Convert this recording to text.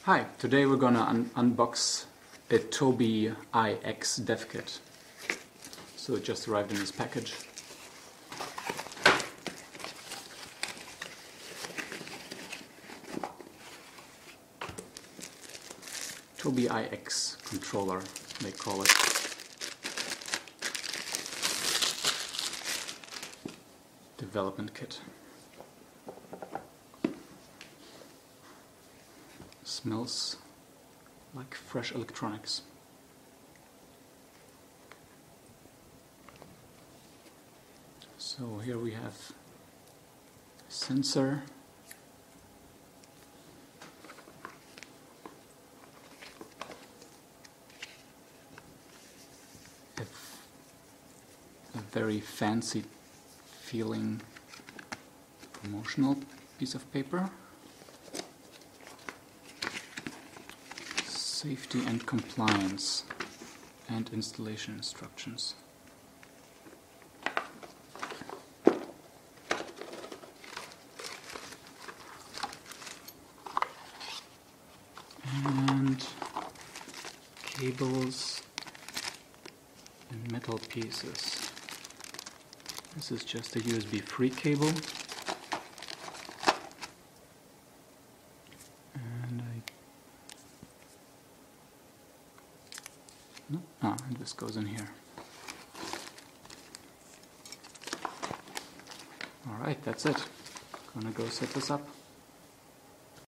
Hi, today we're gonna unbox a Tobii EyeX dev kit. So it just arrived in this package. Tobii EyeX controller, they call it. Development kit. Smells like fresh electronics. So here we have a sensor, a very fancy feeling promotional piece of paper. Safety and compliance and installation instructions. And cables and metal pieces. This is just a USB-free cable. And this goes in here. Alright, that's it. Gonna go set this up.